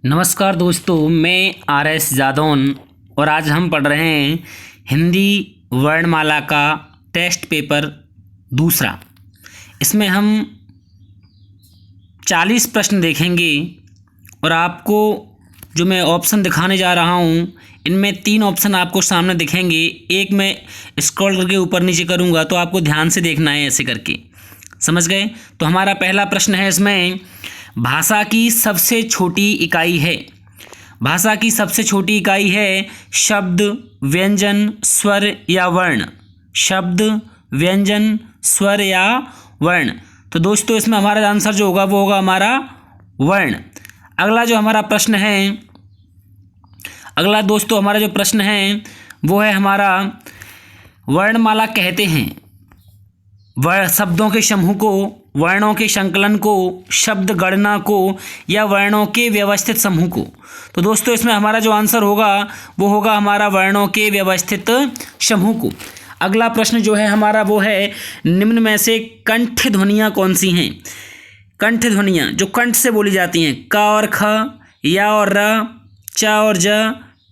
नमस्कार दोस्तों, मैं RS जादौन और आज हम पढ़ रहे हैं हिंदी वर्णमाला का टेस्ट पेपर दूसरा। इसमें हम 40 प्रश्न देखेंगे और आपको जो मैं ऑप्शन दिखाने जा रहा हूँ इनमें 3 ऑप्शन आपको सामने दिखेंगे। एक मैं स्क्रॉल करके ऊपर नीचे करूँगा तो आपको ध्यान से देखना है, ऐसे करके। समझ गए? तो हमारा पहला प्रश्न है, इसमें भाषा की सबसे छोटी इकाई है। भाषा की सबसे छोटी इकाई है शब्द, व्यंजन, स्वर या वर्ण। शब्द, व्यंजन, स्वर या वर्ण। तो दोस्तों इसमें हमारा आंसर जो होगा वो होगा हमारा वर्ण। अगला जो हमारा प्रश्न है, अगला दोस्तों हमारा जो प्रश्न है वो है हमारा, वर्णमाला कहते हैं शब्दों के समूह को, वर्णों के संकलन को, शब्द गणना को या वर्णों के व्यवस्थित समूह को। तो दोस्तों इसमें हमारा जो आंसर होगा वो होगा हमारा वर्णों के व्यवस्थित समूह को। अगला प्रश्न जो है हमारा वो है, निम्न में से कंठ ध्वनियाँ कौन सी हैं? कंठ ध्वनियाँ जो कंठ से बोली जाती हैं, क और ख, या और र, च और ज,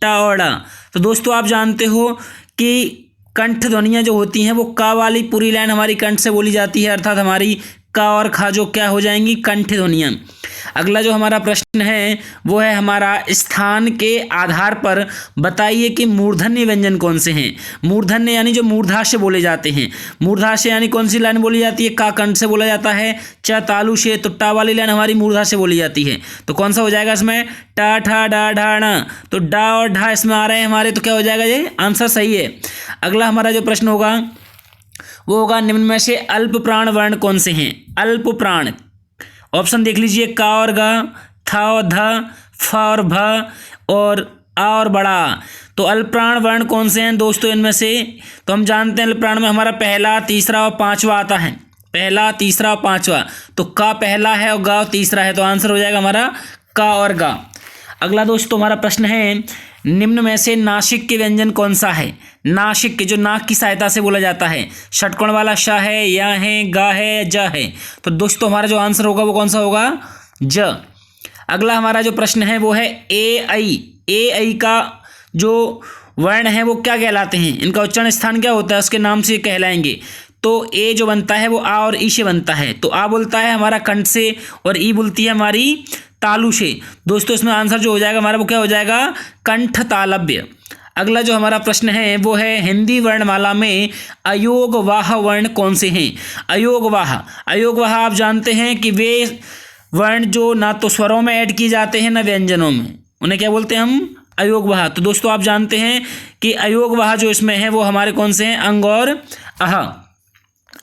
ट और ड़। तो दोस्तों आप जानते हो कि कंठ ध्वनियाँ जो होती हैं वो क वाली पूरी लाइन हमारी कंठ से बोली जाती है, अर्थात हमारी क और ख जो क्या हो जाएंगी, कंठ ध्वनियाँ। अगला जो हमारा प्रश्न है वो है हमारा, स्थान के आधार पर बताइए कि मूर्धन्य व्यंजन कौन से हैं। मूर्धन्य यानी जो मूर्धाशय बोले जाते हैं। मूर्धाशय यानी कौन सी लाइन बोली जाती है? का कंठ से बोला जाता है, च तालु शे, तो टा वाली लाइन हमारी मूर्धाशय बोली जाती है। तो कौन सा हो जाएगा इसमें? टा ठा डा ढा ण। तो डा और ढा इसमें आ रहे हैं हमारे, तो क्या हो जाएगा? ये आंसर सही है। अगला हमारा जो प्रश्न होगा वो होगा, निम्न में से अल्प प्राण वर्ण कौन से हैं? अल्प प्राण ऑप्शन देख लीजिए, का और ग, था और ध, फ और भ और आ और बड़ा। तो अल्पप्राण वर्ण कौन से हैं दोस्तों इनमें से? तो हम जानते हैं अल्पप्राण में हमारा पहला, तीसरा और पांचवा आता है। पहला, तीसरा और पांचवा। तो का पहला है और गा तीसरा है, तो आंसर हो जाएगा हमारा का और गा। अगला दोस्तों हमारा प्रश्न है, निम्न में से नासिक के व्यंजन कौन सा है? नासिक के जो नाक की सहायता से बोला जाता है, षटकोण वाला श है, या है, गा है, ज है। तो दोस्तों हमारा जो आंसर होगा वो कौन सा होगा? ज। अगला हमारा जो प्रश्न है वो है, ए आई। ए आई का जो वर्ण है वो क्या कहलाते हैं? इनका उच्चारण स्थान क्या होता है, उसके नाम से कहलाएंगे। तो ए जो बनता है वो आ और ई से बनता है। तो आ बोलता है हमारा कंठ से और ई बोलती है हमारी तालु से। दोस्तों इसमें आंसर जो हो जाएगा हमारा वो क्या हो जाएगा? कंठ तालव्य। अगला जो हमारा प्रश्न है वो है, हिंदी वर्णमाला में अयोगवाह वर्ण कौन से हैं? अयोगवाह, अयोगवाह आप जानते हैं कि वे वर्ण जो ना तो स्वरों में ऐड किए जाते हैं ना व्यंजनों में, उन्हें क्या बोलते हैं हम? अयोगवाह। तो दोस्तों आप जानते हैं कि अयोगवाह जो इसमें है वो हमारे कौन से हैं? अंग और अह।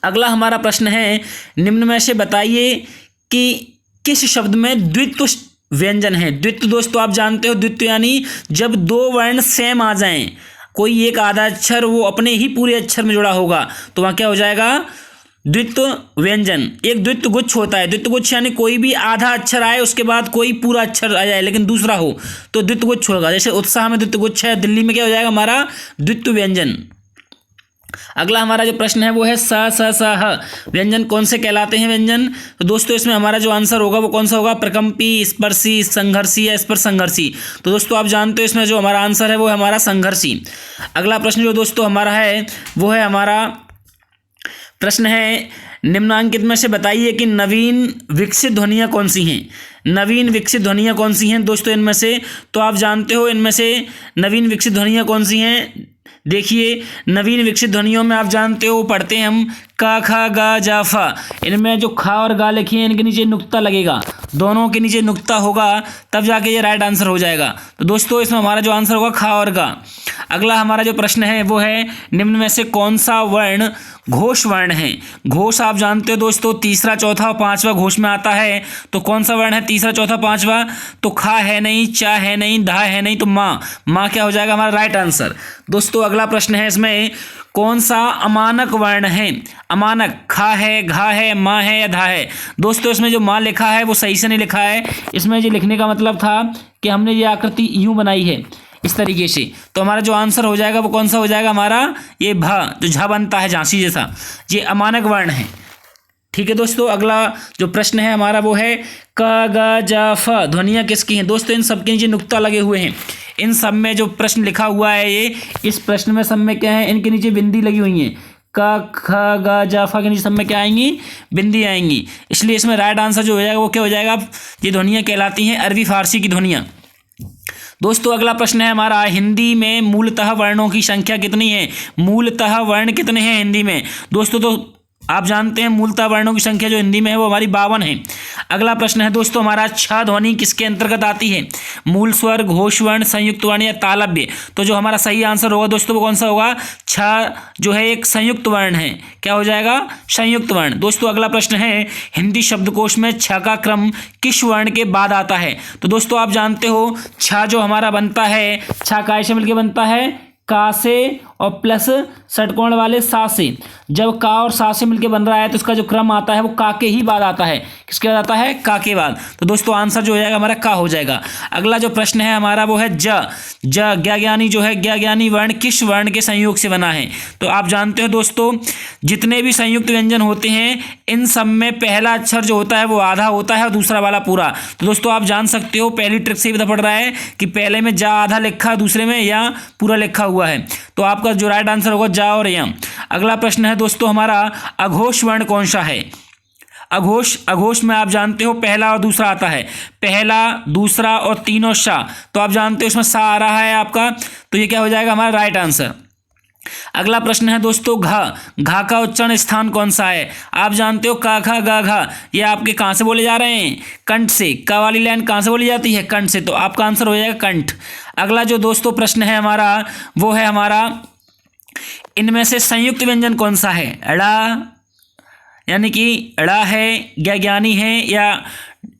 अगला हमारा प्रश्न है, निम्न में से बताइए कि किस शब्द में द्वित्व व्यंजन है? द्वित्व दोस्तों आप जानते हो, द्वित्व यानी जब दो वर्ण सेम आ जाएं, कोई एक आधा अक्षर वो अपने ही पूरे अक्षर में जुड़ा होगा, तो वहाँ क्या हो जाएगा? द्वित्व व्यंजन। एक द्वित्व गुच्छ होता है। द्वित्व गुच्छ यानी कोई भी आधा अक्षर आए उसके बाद कोई पूरा अक्षर आ जाए लेकिन दूसरा हो, तो द्वित्व गुच्छ होगा। जैसे उत्साह में द्वित्व गुच्छ है, दिल्ली में क्या हो जाएगा हमारा? द्वित्व व्यंजन। अगला हमारा जो प्रश्न है वो है, स स स ह व्यंजन कौन से कहलाते हैं व्यंजन? तो दोस्तों इसमें हमारा जो आंसर होगा वो कौन सा होगा? प्रकंपी, स्पर्शी, संघर्षी या स्पर्श संघर्षी। तो दोस्तों आप जानते हो इसमें जो हमारा आंसर है वो है हमारा संघर्षी। अगला प्रश्न जो दोस्तों हमारा है वो है, हमारा प्रश्न है, निम्नांकित में से बताइए कि नवीन विकसित ध्वनियाँ कौन सी हैं? नवीन विकसित ध्वनियाँ कौन सी हैं दोस्तों इनमें से? तो आप जानते हो इनमें से नवीन विकसित ध्वनियाँ कौन सी हैं? देखिए, नवीन विकसित ध्वनियों में आप जानते हो पढ़ते हैं हम का, खा, गा, जा, फा। इनमें जो खा और गा लिखी है इनके नीचे नुक्ता लगेगा, दोनों के नीचे नुक्ता होगा तब जाके ये राइट आंसर हो जाएगा। तो दोस्तों इसमें हमारा जो आंसर होगा खा और गा। अगला हमारा जो प्रश्न है वो है, निम्न में से कौन सा वर्ण घोष वर्ण है? घोष आप जानते हो दोस्तों, तीसरा, चौथा और पांचवा घोष में आता है। तो कौन सा वर्ण है तीसरा, चौथा, पांचवा? तो खा है नहीं, चा है नहीं, धा है नहीं, तो माँ। माँ क्या हो जाएगा हमारा राइट आंसर। दोस्तों अगला प्रश्न है, इसमें कौन सा अमानक वर्ण है? अमानक खा है, घा है, माँ है या धा है? दोस्तों इसमें जो माँ लिखा है वो सही से नहीं लिखा है। इसमें जो लिखने का मतलब था कि हमने ये आकृति यूं बनाई है इस तरीके से, तो हमारा जो आंसर हो जाएगा वो कौन सा हो जाएगा हमारा? ये भ, जो झ बनता है झांसी जैसा, ये अमानक वर्ण है। ठीक है दोस्तों, अगला जो प्रश्न है हमारा वो है क ग ज फ ध्वनियाँ किसकी हैं। दोस्तों इन सब के नीचे नुक्ता लगे हुए हैं। इन सब में जो प्रश्न लिखा हुआ है ये, इस प्रश्न में सब में क्या है, इनके नीचे बिंदी लगी हुई हैं। क ख ग ज फ के नीचे सब में क्या आएंगी, बिंदी आएंगी। इसलिए इसमें राइट आंसर जो हो जाएगा वो क्या हो जाएगा, ये ध्वनियाँ कहलाती हैं अरबी फारसी की ध्वनियाँ। दोस्तों अगला प्रश्न है हमारा, हिंदी में मूलतः वर्णों की संख्या कितनी है। मूलतः वर्ण कितने हैं हिंदी में। दोस्तों तो आप जानते हैं मूलतः वर्णों की संख्या जो हिंदी में है वो हमारी 52 है। अगला प्रश्न है दोस्तों हमारा, छ ध्वनि किसके अंतर्गत आती है। मूल स्वर, घोष वर्ण, संयुक्त वर्ण या तालव्य। तो जो हमारा सही आंसर होगा दोस्तों वो कौन सा होगा, छ जो है एक संयुक्त वर्ण है। क्या हो जाएगा, संयुक्त वर्ण। दोस्तों अगला प्रश्न है, हिंदी शब्दकोश में छ का क्रम किस वर्ण के बाद आता है। तो दोस्तों आप जानते हो छ जो हमारा बनता है, छ काय से मिलकर बनता है, का से और प्लस षटकोण वाले सा से। जब का और सा से मिलकर बन रहा है तो उसका जो क्रम आता है वो का के ही बाद आता है। किसके बाद आता है, का के बाद। तो दोस्तों आंसर जो हो जाएगा हमारा का हो जाएगा। अगला जो प्रश्न है हमारा वो है ज ज्ञाज्ञानी जो है, ज्ञाज्ञानी वर्ण किस वर्ण के संयोग से बना है। तो आप जानते हो दोस्तों जितने भी संयुक्त व्यंजन होते हैं इन सब में पहला अक्षर जो होता है वो आधा होता है और दूसरा वाला पूरा। तो दोस्तों आप जान सकते हो, पहली ट्रिक से ही पता पड़ रहा है कि पहले में जा आधा लिखा, दूसरे में या पूरा लिखा हुआ है। तो आपका जो राइट आंसर होगा जा और या। अगला प्रश्न है दोस्तों हमारा, अघोष वर्ण कौन सा है। अघोष में आप जानते हो पहला और दूसरा आता है, पहला दूसरा और तीनों सा। तो आप जानते हो इसमें सा आ रहा है आपका, तो ये क्या हो जाएगा हमारा राइट आंसर। अगला प्रश्न है दोस्तों, घा का उच्चारण स्थान कौन सा है। आप जानते हो का खा गा घा, ये आपके कहाँ से बोले जा रहे हैं, कंठ से। का वाली लाइन कहाँ से बोली जाती है, कंठ से। तो आपका आंसर हो जाएगा कंठ। अगला जो दोस्तों प्रश्न है हमारा वो है हमारा, इनमें से संयुक्त व्यंजन कौन सा है। अड़ा यानी कि अड़ा है, ज्ञानी है या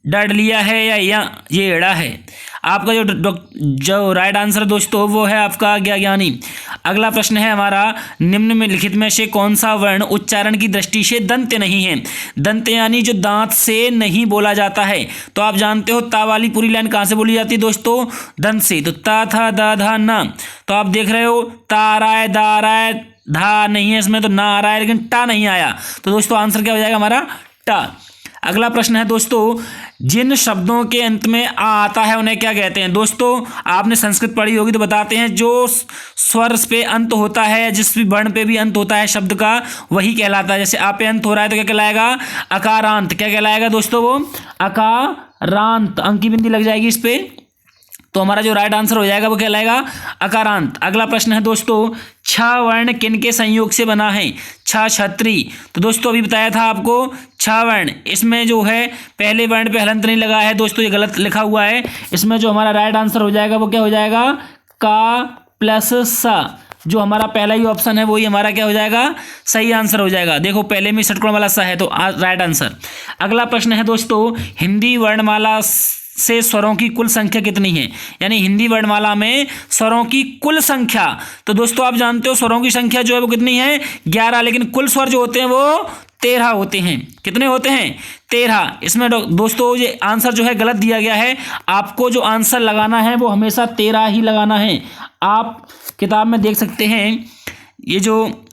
डडलिया है या ये अड़ा है। आपका जो राइट आंसर दोस्तों वो है आपका ज्ञानी। अगला प्रश्न है हमारा, निम्न में लिखित में से कौन सा वर्ण उच्चारण की दृष्टि से दंत नहीं है। दंत यानी जो दांत से नहीं बोला जाता है। तो आप जानते हो ता वाली पूरी लाइन कहाँ से बोली जाती है दोस्तों, दंत से। तो ता था दा धा ना, तो आप देख रहे हो ता आ रहा है, दा आ रहा है, धा नहीं है इसमें, तो ना आ रहा है लेकिन टा नहीं आया। तो दोस्तों आंसर क्या हो जाएगा हमारा, टा। अगला प्रश्न है दोस्तों, जिन शब्दों के अंत में आ आता है उन्हें क्या कहते हैं। दोस्तों आपने संस्कृत पढ़ी होगी तो बताते हैं, जो स्वर पे अंत होता है, जिस भी वर्ण पे भी अंत होता है शब्द का, वही कहलाता है। जैसे आ पे अंत हो रहा है तो क्या कहलाएगा, अकारांत। क्या कहलाएगा दोस्तों, वो अकारांत। अंक की बिंदी लग जाएगी इस पे, तो हमारा जो राइट आंसर हो जाएगा वो कहलाएगा अकारांत। अगला प्रश्न है दोस्तों, छ वर्ण किन के संयोग से बना है। छ छत्री। तो दोस्तों अभी बताया था आपको छ वर्ण, इसमें जो है पहले वर्ण पे हलंत नहीं लगा है दोस्तों, ये गलत लिखा हुआ है। इसमें जो हमारा राइट आंसर हो जाएगा वो क्या हो जाएगा, का प्लस सा। जो हमारा पहला ही ऑप्शन है वही हमारा क्या हो जाएगा, सही आंसर हो जाएगा। देखो पहले में षटकोण वाला सा है तो राइट आंसर। अगला प्रश्न है दोस्तों, हिंदी वर्णमाला से स्वरों की कुल संख्या कितनी है। यानी हिंदी वर्णमाला में स्वरों की कुल संख्या। तो दोस्तों आप जानते हो स्वरों की संख्या जो है वो कितनी है, 11, लेकिन कुल स्वर जो होते हैं वो 13 होते हैं। कितने होते हैं, 13। इसमें दोस्तों ये आंसर जो है गलत दिया गया है। आपको जो आंसर लगाना है वो हमेशा 13 ही लगाना है। आप किताब में देख सकते हैं, ये जो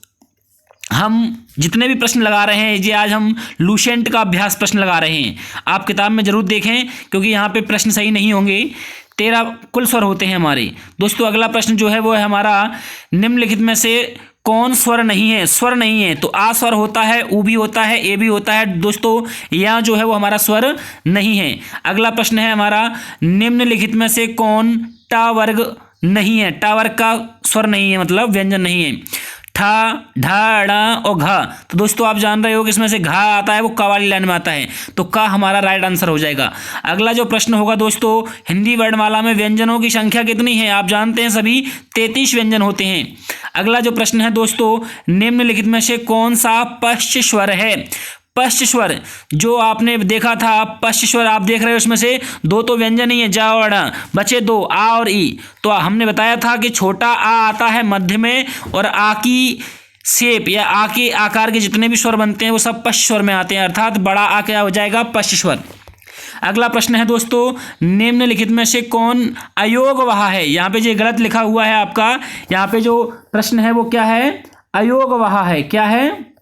हम जितने भी प्रश्न लगा रहे हैं, ये आज हम लुसेंट का अभ्यास प्रश्न लगा रहे हैं। आप किताब में जरूर देखें क्योंकि यहाँ पे प्रश्न सही नहीं होंगे। 13 कुल स्वर होते हैं हमारे। दोस्तों अगला प्रश्न जो है वो है हमारा, निम्नलिखित में से कौन स्वर नहीं है। स्वर नहीं है तो आ स्वर होता है, ऊ भी होता है, ए भी होता है दोस्तों, या जो है वो हमारा स्वर नहीं है। अगला प्रश्न है हमारा, निम्नलिखित में से कौन टा वर्ग नहीं है। टा वर्ग का स्वर नहीं है, मतलब व्यंजन नहीं है। ठा, ढा, ड़ा और घा। तो दोस्तों आप जान रहे हो कि इसमें से घा आता है वो का वाली लाइन में आता है, तो का हमारा राइट आंसर हो जाएगा। अगला जो प्रश्न होगा दोस्तों, हिंदी वर्णमाला में व्यंजनों की संख्या कितनी है। आप जानते हैं सभी 33 व्यंजन होते हैं। अगला जो प्रश्न है दोस्तों, निम्नलिखित में से कौन सा पश्च स्वर है। पश्च स्वर जो आपने देखा था, पश्च स्वर आप देख रहे हो, उसमें से 2 तो व्यंजन ही है, जा और ड़ा, बचे 2 आ और ई। तो हमने बताया था कि छोटा आ आता है मध्य में, और आ की शेप या आ के आकार के जितने भी स्वर बनते हैं वो सब पश्च स्वर में आते हैं, अर्थात बड़ा आ क्या हो जाएगा, पश्च स्वर। अगला प्रश्न है दोस्तों, निम्नलिखित में से कौन अयोगवाह है। यहाँ पे जो गलत लिखा हुआ है आपका, यहाँ पे जो प्रश्न है वो क्या है, अयोगवाह है। क्या है,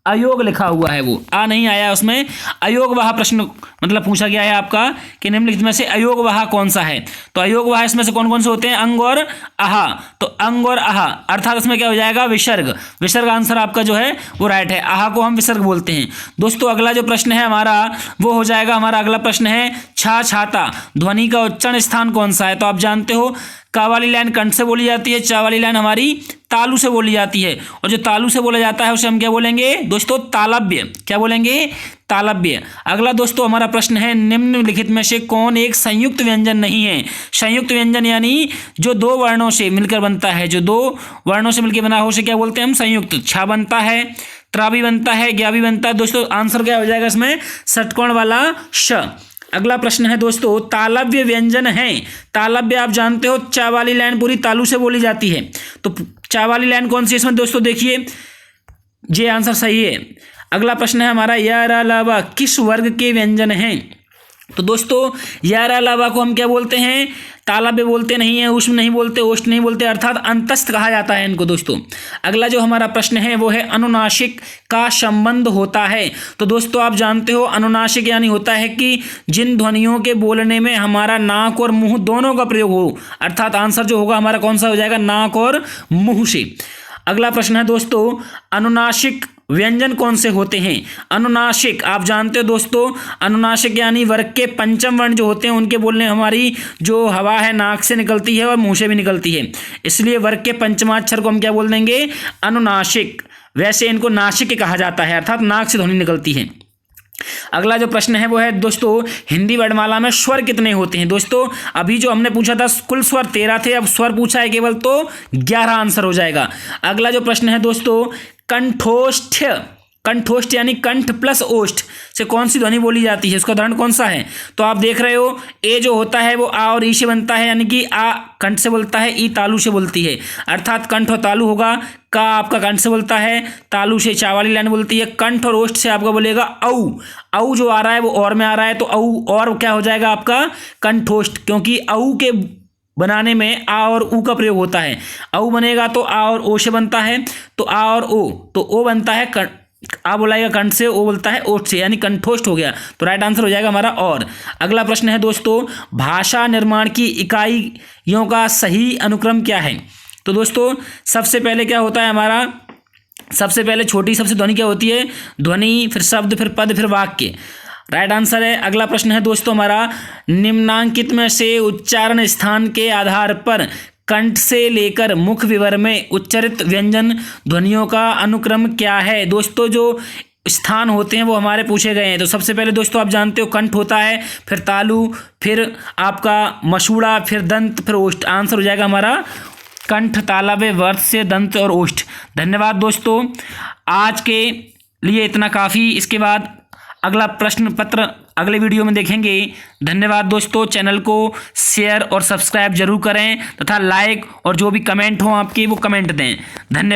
अयोग लिखा हुआ है, वो आ नहीं आया उसमें। अयोगवाह प्रश्न मतलब पूछा गया है आपका कि निम्नलिखित में से अयोगवाह कौन सा है। तो अयोगवाह इसमें से कौन कौन से होते हैं, अंग और आहा। तो अंग और आहा अर्थात इसमें क्या हो जाएगा, विसर्ग। विसर्ग आंसर आपका जो है वो राइट है। आहा को हम विसर्ग बोलते हैं। दोस्तों अगला जो प्रश्न है हमारा वो हो जाएगा, हमारा अगला प्रश्न है छा छाता ध्वनि का उच्चारण स्थान कौन सा है। तो आप जानते हो का वाली लाइन कंठ से बोली जाती है, चा वाली लाइन हमारी तालु से बोली जाती है, और जो तालु से बोला जाता है उसे हम क्या बोलेंगे दोस्तों, तालव्य। क्या बोलेंगे, तालव्य। अगला दोस्तों हमारा प्रश्न है निम्नलिखित में से कौन एक संयुक्त व्यंजन नहीं है। संयुक्त व्यंजन यानी जो दो वर्णों से मिलकर बनता है, जो दो वर्णों से मिलकर बना हो उसे क्या बोलते हैं हम, संयुक्त। छा बनता है, त्रा भी बनता है, ज्ञा भी बनता है। दोस्तों आंसर क्या हो जाएगा इसमें, षटकोण वाला श। अगला प्रश्न है दोस्तों तालव्य व्यंजन है। तालव्य आप जानते हो चा वाली लाइन पूरी तालु से बोली जाती है, तो चा वाली लाइन कौन सी है इसमें दोस्तों, देखिए ये आंसर सही है। अगला प्रश्न है हमारा या रा ला वा किस वर्ग के व्यंजन हैं। तो दोस्तों या रा ला वा को हम क्या बोलते हैं, तालव्य बोलते नहीं है, उष्म नहीं बोलते, ओष्ठ नहीं बोलते, अर्थात अंतस्थ कहा जाता है इनको दोस्तों। अगला जो हमारा प्रश्न है वो है अनुनासिक का संबंध होता है। तो दोस्तों आप जानते हो अनुनासिक यानी होता है कि जिन ध्वनियों के बोलने में हमारा नाक और मुंह दोनों का प्रयोग हो, अर्थात आंसर जो होगा हमारा कौन सा हो जाएगा, नाक और मुंह से। अगला प्रश्न है दोस्तों अनुनासिक व्यंजन कौन से होते हैं। अनुनासिक आप जानते हो दोस्तों, अनुनासिक यानी वर्ग के पंचम वर्ण जो होते हैं उनके बोलने हमारी जो हवा है नाक से निकलती है और मुंह से भी निकलती है, इसलिए वर्ग के पंचमाक्षर को हम क्या बोल देंगे, अनुनासिक। वैसे इनको नासिक कहा जाता है, अर्थात नाक से ध्वनि निकलती है। अगला जो प्रश्न है वो है दोस्तों हिंदी वर्णमाला में स्वर कितने होते हैं। दोस्तों अभी जो हमने पूछा था कुल स्वर 13 थे, अब स्वर पूछा है केवल तो 11 आंसर हो जाएगा। अगला जो प्रश्न है दोस्तों कंठोष्ठ, कंठोष्ठ यानी कंठ प्लस ओष्ठ से कौन सी ध्वनि बोली जाती है, उसका उदाहरण कौन सा है। तो आप देख रहे हो ए जो होता है वो आ और ई से बनता है, यानी कि आ कंठ से बोलता है, ई तालु से बोलती है, अर्थात कंठ और तालु होगा। का आपका कंठ से बोलता है, तालु से चा वाली लाइन बोलती है, कंठ और ओष्ठ से आपका बोलेगा औ। औ जो आ रहा है वो और में आ रहा है, तो औ और क्या हो जाएगा आपका कंठोष्ठ, क्योंकि औ के बनाने में आ और ऊ का प्रयोग होता है। औ बनेगा तो आ और ओ से बनता है, तो आ और ओ, तो ओ बनता है आ बोलाएगा कंठ से, ओ बोलता है ओठ से, यानी कंठोष्ठ हो गया। तो राइट आंसर हो जाएगा हमारा और। अगला प्रश्न है दोस्तों भाषा निर्माण की इकाइयों का सही अनुक्रम क्या है। तो दोस्तों सबसे पहले क्या होता है हमारा, सबसे पहले छोटी सबसे ध्वनि क्या होती है, ध्वनि, फिर शब्द, फिर पद, फिर वाक्य। राइट आंसर है। अगला प्रश्न है दोस्तों हमारा निम्नांकित में से उच्चारण स्थान के आधार पर कंठ से लेकर मुख विवर में उच्चरित व्यंजन ध्वनियों का अनुक्रम क्या है। दोस्तों जो स्थान होते हैं वो हमारे पूछे गए हैं। तो सबसे पहले दोस्तों आप जानते हो कंठ होता है, फिर तालु, फिर आपका मसूड़ा, फिर दंत, फिर ओष्ठ। आंसर हो जाएगा हमारा कंठ, तालव्य, वर्त्य, दंत और ओष्ठ। धन्यवाद दोस्तों, आज के लिए इतना काफ़ी। इसके बाद अगला प्रश्न पत्र अगले वीडियो में देखेंगे। धन्यवाद दोस्तों, चैनल को शेयर और सब्सक्राइब जरूर करें तथा लाइक और जो भी कमेंट हो आपके वो कमेंट दें। धन्यवाद।